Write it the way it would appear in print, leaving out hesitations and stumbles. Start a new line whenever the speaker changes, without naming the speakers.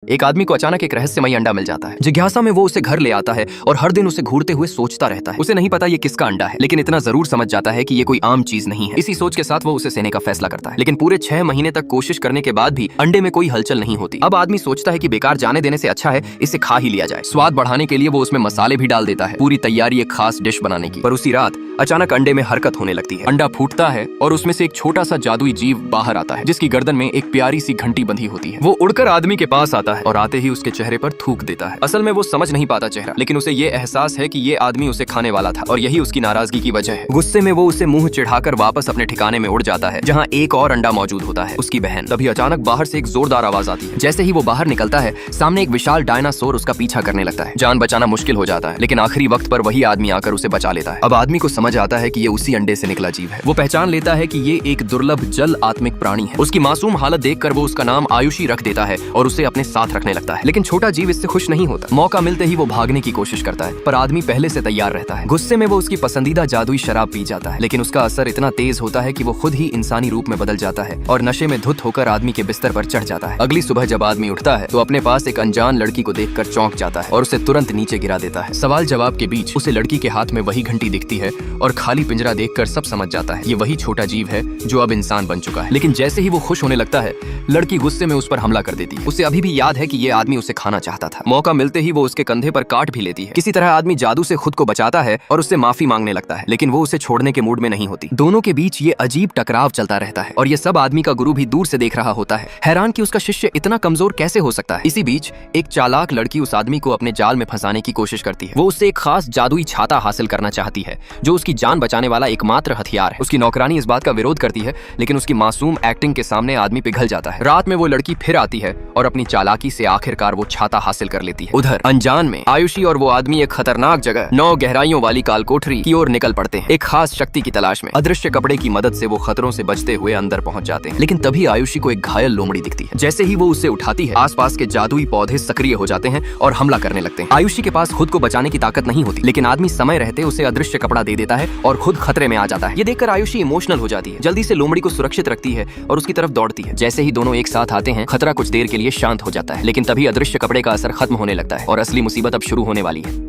एक आदमी को अचानक एक रहस्यमयी अंडा मिल जाता है। जिज्ञासा में वो उसे घर ले आता है और हर दिन उसे घूरते हुए सोचता रहता है। उसे नहीं पता ये किसका अंडा है, लेकिन इतना जरूर समझ जाता है कि ये कोई आम चीज नहीं है। इसी सोच के साथ वो उसे सेने का फैसला करता है, लेकिन पूरे 6 महीने तक कोशिश करने के बाद भी अंडे में कोई हलचल नहीं होती। अब आदमी सोचता है कि बेकार जाने देने से अच्छा है इसे खा ही लिया जाए। स्वाद बढ़ाने के लिए वो उसमें मसाले भी डाल देता है, पूरी तैयारी एक खास डिश बनाने की। पर उसी रात अचानक अंडे में हरकत होने लगती है। अंडा फूटता है और उसमें से एक छोटा सा जादुई जीव बाहर आता है, जिसकी गर्दन में एक प्यारी सी घंटी बंधी होती है। वो उड़कर आदमी के पास आता है और आते ही उसके चेहरे पर थूक देता है। असल में वो समझ नहीं पाता चेहरा, लेकिन उसे ये एहसास है कि ये आदमी उसे खाने वाला था और यही उसकी नाराजगी की वजह है। गुस्से में वो उसे मुंह चिढ़ाकर वापस अपने ठिकाने में उड़ जाता है, जहाँ एक और अंडा मौजूद होता है, उसकी बहन। तभी अचानक बाहर से एक जोरदार आवाज आती है। जैसे ही वो बाहर निकलता है, सामने एक विशाल डायनासोर उसका पीछा करने लगता है। जान बचाना मुश्किल हो जाता है, लेकिन आखिरी वक्त पर वही आदमी आकर उसे बचा लेता है। अब आदमी को समझ आता है कि ये उसी अंडे से निकला जीव है। वो पहचान लेता है कि ये एक दुर्लभ जल आत्मिक प्राणी है। उसकी मासूम हालत देखकर वो उसका नाम आयुषी रख देता है और उसे अपने साथ रखने लगता है। लेकिन छोटा जीव इससे खुश नहीं होता। मौका मिलते ही वो भागने की कोशिश करता है, पर आदमी पहले से तैयार रहता है। गुस्से में वो उसकी पसंदीदा जादुई शराब पी जाता है, लेकिन उसका असर इतना तेज होता है कि वो खुद ही इंसानी रूप में बदल जाता है और नशे में धुत होकर आदमी के बिस्तर पर चढ़ जाता है। अगली सुबह जब आदमी उठता है तो अपने पास एक अनजान लड़की को देखकर चौंक जाता है और उसे तुरंत नीचे गिरा देता है। सवाल जवाब के बीच उसे लड़की के हाथ में वही घंटी दिखती है और खाली पिंजरा देखकर सब समझ जाता है ये वही छोटा जीव है जो अब इंसान बन चुका है। लेकिन जैसे ही वो खुश होने लगता है, लड़की गुस्से में उस पर हमला कर देती है। उसे अभी भी याद है कि ये आदमी उसे खाना चाहता था। मौका मिलते ही वो उसके कंधे पर काट भी लेती है। किसी तरह आदमी जादू से खुद को बचाता है और उससे माफी मांगने लगता है, लेकिन वो उसे छोड़ने के मूड में नहीं होती। दोनों के बीच ये अजीब टकराव चलता रहता है और ये सब आदमी का गुरु भी दूर से देख रहा होता है, हैरान कि उसका शिष्य इतना कमजोर कैसे हो सकता है। इसी बीच एक चालाक लड़की उस आदमी को अपने जाल में फंसाने की कोशिश करती है। वो उससे एक खास जादुई छाता हासिल करना चाहती है, जो उसकी जान बचाने वाला एकमात्र हथियार है। उसकी नौकरानी इस बात का विरोध करती है, लेकिन उसकी मासूम एक्टिंग के सामने आदमी पिघल जाता है। रात में वो लड़की फिर आती है और अपनी चालाकी से आखिरकार वो छाता हासिल कर लेती है। उधर अनजान में आयुषी और वो आदमी एक खतरनाक जगह 9 गहराइयों वाली काल कोठरी की ओर निकल पड़ते हैं, एक खास शक्ति की तलाश में। अदृश्य कपड़े की मदद से वो खतरों से बचते हुए अंदर पहुंच जाते हैं, लेकिन तभी आयुषी को एक घायल लोमड़ी दिखती है। जैसे ही वो उसे उठाती है, आसपास के जादुई पौधे सक्रिय हो जाते हैं और हमला करने लगते हैं। आयुषी के पास खुद को बचाने की ताकत नहीं होती, लेकिन आदमी समय रहते उसे अदृश्य कपड़ा दे देता है और खुद खतरे में आ जाता है। ये देखकर आयुषी इमोशनल हो जाती है, जल्दी से लोमड़ी को सुरक्षित रखती है और उसकी तरफ दौड़ती है। जैसे ही दोनों एक साथ आते हैं, खतरा कुछ देर के लिए शांत हो जाता है, लेकिन तभी अदृश्य कपड़े का असर खत्म होने लगता है और असली मुसीबत अब शुरू होने वाली है।